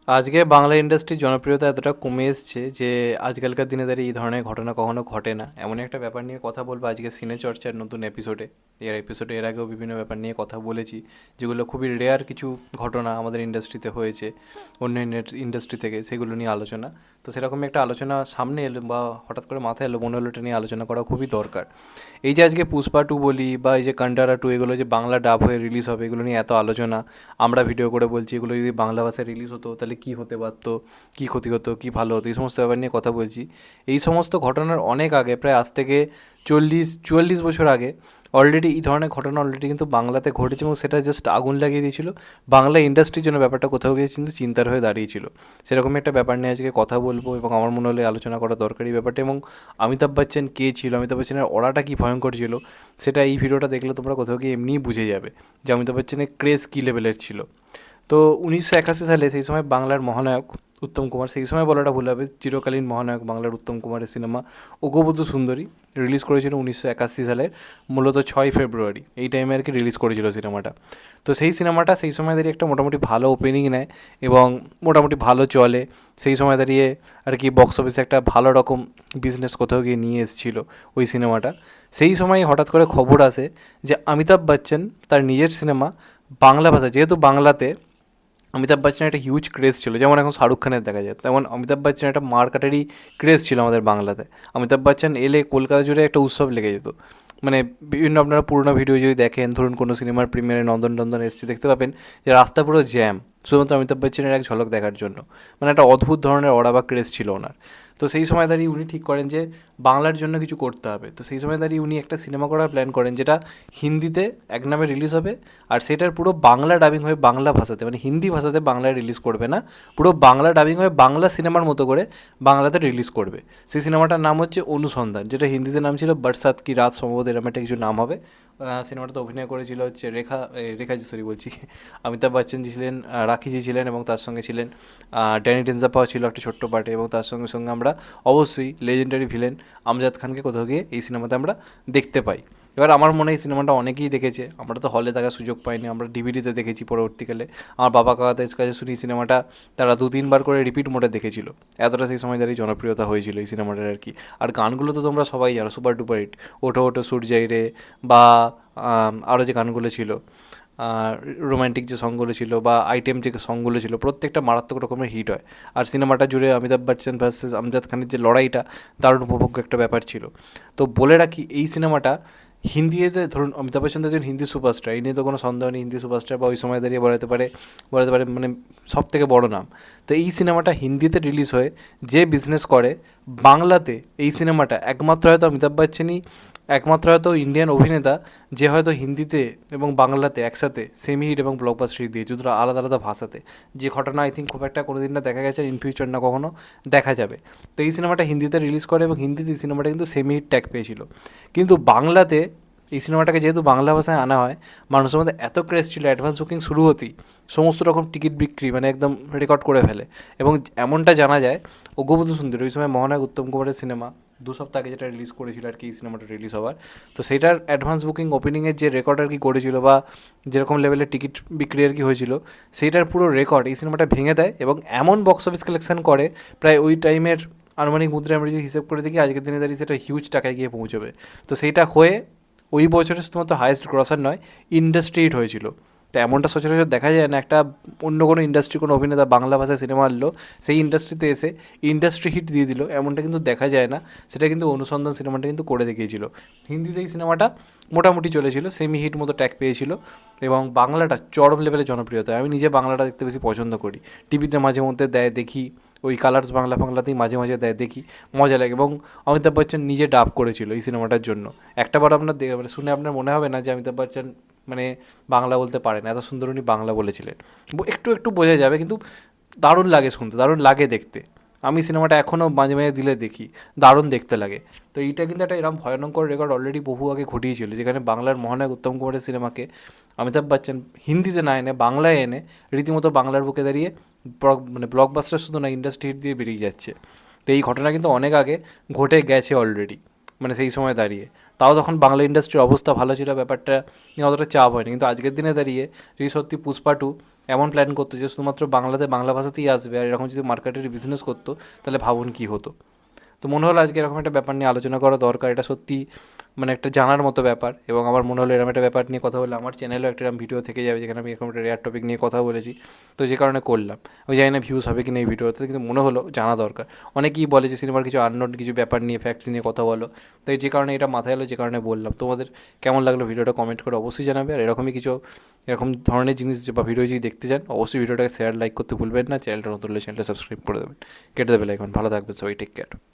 আজকে বাংলা ইন্ডাস্ট্রির জনপ্রিয়তা এতটা কমে এসছে যে আজকালকার দিনে দাঁড়িয়ে এই ধরনের ঘটনা কখনো ঘটে না। এমন একটা ব্যাপার নিয়ে কথা বলবো আজকে সিনে চর্চার নতুন এপিসোডে। এর আগেও বিভিন্ন ব্যাপার নিয়ে কথা বলেছি, যেগুলো খুবই রেয়ার কিছু ঘটনা আমাদের ইন্ডাস্ট্রিতে হয়েছে অন্য ইন্ডাস্ট্রি থেকে, সেগুলো নিয়ে আলোচনা। তো সেরকমই একটা আলোচনা সামনে এলো বা হঠাৎ করে মাথায় এলো, মনে হলো এটা নিয়ে আলোচনা করা খুবই দরকার। এই যে আজকে পুষ্পা টু বলি বা এই যে কান্টারা টু, এগুলো যে বাংলা ডাব হয়ে রিলিজ হবে, এগুলো নিয়ে এত আলোচনা। আমরা ভিডিও করে বলছি এগুলো যদি বাংলা ভাষায় রিলিজ হতো তাহলে কী হতে পারতো, কী ক্ষতি হতো, কী ভালো হতো, এই সমস্ত ব্যাপার নিয়ে কথা বলছি। এই সমস্ত ঘটনার অনেক আগে, প্রায় আজ থেকে 40-44 বছর আগে অলরেডি এই ধরনের ঘটনা অলরেডি কিন্তু বাংলাতে ঘটেছে, এবং সেটা জাস্ট আগুন লাগিয়ে দিয়েছিল বাংলা ইন্ডাস্ট্রির জন্য। ব্যাপারটা কোথাও গিয়ে কিন্তু চিন্তার হয়ে দাঁড়িয়েছিল। সেরকমই একটা ব্যাপার নিয়ে আজকে কথা বলবো, এবং আমার মনে হলে আলোচনা করা দরকারি ব্যাপারটা। এবং অমিতাভ বচ্চন কে ছিল, অমিতাভ বচ্চনের অরাটা কী ভয়ঙ্কর ছিল, সেটা এই ভিডিওটা দেখলে তোমরা কোথাও গিয়ে এমনিই বুঝে যাবে যে অমিতাভ বচ্চনের ক্রেজ কী লেভেলের ছিল। তো 1981 সালে সেই সময় বাংলার মহানায়ক উত্তম কুমার, সেই সময় বলাটা ভুল হবে, চিরকালীন মহানায়ক বাংলার উত্তম কুমারের সিনেমা অগবধূ সুন্দরী রিলিজ করেছিল 1981 সালের মূলত 6 ফেব্রুয়ারি। এই টাইমে আর কি রিলিজ করেছিল সিনেমাটা। তো সেই সিনেমাটা সেই সময় দাঁড়িয়ে একটা মোটামুটি ভালো ওপেনিং নেয় এবং মোটামুটি ভালো চলে। সেই সময় দাঁড়িয়ে আর কি বক্স অফিসে একটা ভালো রকম বিজনেস কোথাও গিয়ে নিয়ে এসেছিল ওই সিনেমাটা। সেই সময় হঠাৎ করে খবর আসে যে অমিতাভ বচ্চন তার নিজের সিনেমা বাংলা ভাষা, যেহেতু বাংলাতে অমিতাভ বচ্চনের একটা হিউজ ক্রেজ ছিল, যেমন এখন শাহরুখ খানের দেখা যায়, তেমন অমিতাভ বচ্চনের একটা মারকাটারি ক্রেজ ছিল আমাদের বাংলাতে। অমিতাভ বচ্চন এলে কলকাতা জুড়ে একটা উৎসব লেগে যেত। মানে বিভিন্ন আপনারা পুরোনো ভিডিও যদি দেখেন, ধরুন কোনো সিনেমার প্রিমিয়ারে নন্দন টন্দন এসছে, দেখতে পাবেন যে রাস্তা পুরো জ্যাম শুধুমাত্র অমিতাভ বচ্চনের এক ঝলক দেখার জন্য। মানে একটা অদ্ভুত ধরনের অরা বা ক্রেজ ছিল ওনার। তো সেই সময় দাঁড়িয়ে উনি ঠিক করেন যে বাংলার জন্য কিছু করতে হবে। তো সেই সময় দাঁড়িয়ে উনি একটা সিনেমা করার প্ল্যান করেন, যেটা হিন্দিতে এক নামে রিলিজ হবে, আর সেটার পুরো বাংলা ডাবিং হয়ে বাংলা ভাষাতে, মানে হিন্দি ভাষাতে বাংলায় রিলিজ করবে না, পুরো বাংলা ডাবিং হয়ে বাংলা সিনেমার মতো করে বাংলাতে রিলিজ করবে। সেই সিনেমাটার নাম হচ্ছে অনুসন্ধান, যেটা হিন্দিতে নাম ছিল বরসাত কি রাত, সম্ভবত এরকম একটা কিছু নাম হবে। সিনেমাটাতে অভিনয় করেছিল হচ্ছে রেখাজি, সরি বলছি, অমিতাভ বচ্চনজি ছিলেন, রাখিজি ছিলেন, এবং তার সঙ্গে ছিলেন ড্যানি ডেনজাপাও ছিল একটা ছোট্ট পার্টে, এবং তার সঙ্গে সঙ্গে আমরা অবশ্যই লেজেন্ডারি ভিলেন আমজাদ খানকে কোথাও গিয়ে এই সিনেমাতে আমরা দেখতে পাই। এবার আমার মনে হয় এই সিনেমাটা অনেকেই দেখেছে, আমরা তো হলে দেখার সুযোগ পাইনি, আমরা ডিভিডিতে দেখেছি পরবর্তীকালে। আমার বাবা কাকাদের কাছে শুনি সিনেমাটা তারা 2-3 বার করে রিপিট মোডে দেখেছিল, এতটা সেই সময় দাঁড়িয়ে জনপ্রিয়তা হয়েছিল এই সিনেমাটার আর কি। আর গানগুলো তো তোমরা সবাই জানো, সুপার ডুপার হিট। ওঠো ওঠো সূর্যাই রে, বা আরও যে গানগুলো ছিল, রোম্যান্টিক যে সংগুলো ছিল বা আইটেম যে সংগুলো ছিল, প্রত্যেকটা মারাত্মক রকমের হিট হয়। আর সিনেমাটা জুড়ে অমিতাভ বচ্চন ভার্সেস আমজাদ খানের যে লড়াইটা, দারুণ উপভোগ্য একটা ব্যাপার ছিল। তো বলে রাখি এই সিনেমাটা হিন্দিতে, ধরুন অমিতাভ বচ্চন তো একজন হিন্দি সুপারস্টার, এই নিয়ে তো কোনো সন্দেহ নেই, হিন্দি সুপারস্টার বা ওই সময় দাঁড়িয়ে বলাতে পারে মানে সব থেকে বড় নাম। তো এই সিনেমাটা হিন্দিতে রিলিজ হয়ে যে বিজনেস করে, বাংলাতে এই সিনেমাটা একমাত্র হয়তো অমিতাভ বচ্চনই, একমাত্র হয়তো ইন্ডিয়ান অভিনেতা যে হয়তো হিন্দিতে এবং বাংলাতে একসাথে সেমি হিট এবং ব্লকবাস্টার হিট দিয়েছে, দুটো আলাদা আলাদা ভাষাতে। যে ঘটনা আই থিঙ্ক খুব একটা কোনো দিন না দেখা গেছে, ইন ফিউচার না কখনো দেখা যাবে। তো এই সিনেমাটা হিন্দিতে রিলিজ করে এবং হিন্দিতে এই সিনেমাটা কিন্তু সেমি হিট ট্যাগ পেয়েছিল। কিন্তু বাংলাতে এই সিনেমাটাকে যেহেতু বাংলা ভাষায় আনা হয়, মানুষের মধ্যে এত ক্রেজ ছিল, অ্যাডভান্স বুকিং শুরু হতেই সমস্ত রকম টিকিট বিক্রি মানে একদম রেকর্ড করে ফেলে। এবং এমনটা জানা যায় অগবধূ সুন্দরী ওই সময় মহানায়ক উত্তম কুমারের সিনেমা 2 সপ্তাহ আগে যেটা রিলিজ করেছিল আর কি, এই সিনেমাটা রিলিজ হওয়ার, তো সেইটার অ্যাডভান্স বুকিং ওপেনিংয়ের যে রেকর্ড আর কি করেছিল, বা যেরকম লেভেলের টিকিট বিক্রি আর কি হয়েছিল, সেইটার পুরো রেকর্ড এই সিনেমাটা ভেঙে দেয় এবং এমন বক্স অফিস কালেকশন করে, প্রায় ওই টাইমের আনুমানিক মুদ্রা আমরা যদি হিসেব করে দেখি আজকের দিনে দাঁড়িয়ে সেটা হিউজ টাকায় গিয়ে পৌঁছবে। তো সেইটা হয়ে ওই বছরে শুধুমাত্র হায়েস্ট গ্রসার নয়, ইন্ডাস্ট্রি হিট হয়েছিল। তো এমনটা সচরাচর দেখা যায় না, একটা অন্য কোনো ইন্ডাস্ট্রি কোনো অভিনেতা বাংলা ভাষায় সিনেমা আনলো, সেই ইন্ডাস্ট্রিতে এসে ইন্ডাস্ট্রি হিট দিয়ে দিল, এমনটা কিন্তু দেখা যায় না। সেটা কিন্তু অনুসন্ধান সিনেমাটা কিন্তু করে দেখিয়েছিল। হিন্দিতে এই সিনেমাটা মোটামুটি চলেছিল, সেমি হিট মতো ট্যাগ পেয়েছিল, এবং বাংলাটা চরম লেভেলে জনপ্রিয়তা। আমি নিজে বাংলাটা দেখতে বেশি পছন্দ করি, টিভিতে মাঝে মধ্যে দেয় দেখি, ওই কালার্স বাংলা বাংলাতেই মাঝে মাঝে দেয় দেখি, মজা লাগে। এবং অমিতাভ বচ্চন নিজে ডাব করেছিল এই সিনেমাটার জন্য। একটাবার আপনার মানে শুনে আপনার মনে হবে না যে অমিতাভ বচ্চন মানে বাংলা বলতে পারেন, এত সুন্দর উনি বাংলা বলেছিলেন। একটু একটু বোঝা যাবে, কিন্তু দারুণ লাগে শুনতে, দারুণ লাগে দেখতে। আমি সিনেমাটা এখনও মাঝে মাঝে দিলে দেখি, দারুণ দেখতে লাগে। তো এইটা কিন্তু একটা এরকম ভয়ঙ্কর রেকর্ড অলরেডি বহু আগে ঘটিয়েছিল, যেখানে বাংলার মহানায়ক উত্তম কুমারের সিনেমাকে অমিতাভ বচ্চন হিন্দিতে না এনে বাংলায় এনে রীতিমতো বাংলার বুকে দাঁড়িয়ে মানে ব্লকবাস্টার শুধু না, ইন্ডাস্ট্রি হিট দিয়ে বেরিয়ে যাচ্ছে। তো এই ঘটনা কিন্তু অনেক আগে ঘটে গেছে অলরেডি, মানে সেই সময় দাঁড়িয়ে। তাও তখন বাংলা ইন্ডাস্ট্রির অবস্থা ভালো ছিল, ব্যাপারটা নিয়ে অতটা চাপ হয়নি। কিন্তু আজকের দিনে দাঁড়িয়ে যদি সত্যি পুষ্পা 2 এমন প্ল্যান করতো যে শুধুমাত্র বাংলাতে বাংলা ভাষাতেই আসবে, আর এরকম যদি মার্কেটের বিজনেস করতো, তাহলে ভাবুন কী হতো। তো মনে হলো আজকে এরকম একটা ব্যাপার নিয়ে আলোচনা করা দরকার। এটা সত্যি মানে একটা জানার মতো ব্যাপার, এবং আমার মনে হলো এরকম একটা ব্যাপার নিয়ে কথা বলে আমার চ্যানেলেও একটা এরকম ভিডিও থেকে যাবে যেখানে আমি এরকম একটা রেয়ার টপিক নিয়ে কথা বলেছি। তো যে কারণে করলাম, আমি জানি না ভিউজ হবে কি না এই ভিডিওতে, কিন্তু মনে হলো জানা দরকার। অনেকেই বলে যে সিনেমার কিছু আননোন কিছু ব্যাপার নিয়ে, ফ্যাক্টস নিয়ে কথা বলো, তাই যে কারণে এটা মাথায় এলো, যে কারণে বললাম। তোমাদের কেমন লাগলো ভিডিওটা কমেন্ট করে অবশ্যই জানাবে। আর এরকমই কিছু এরকম ধরনের জিনিস বা ভিডিও যদি দেখতে চান, অবশ্যই ভিডিওটাকে শেয়ার লাইক করতে ভুলবেন না। চ্যানেলটা নতুন হলে চ্যানেলটা সাবস্ক্রাইব করে দেবেন, কেটে দেবেন এখন। ভালো থাকবেন সবাই, টেক কেয়ার।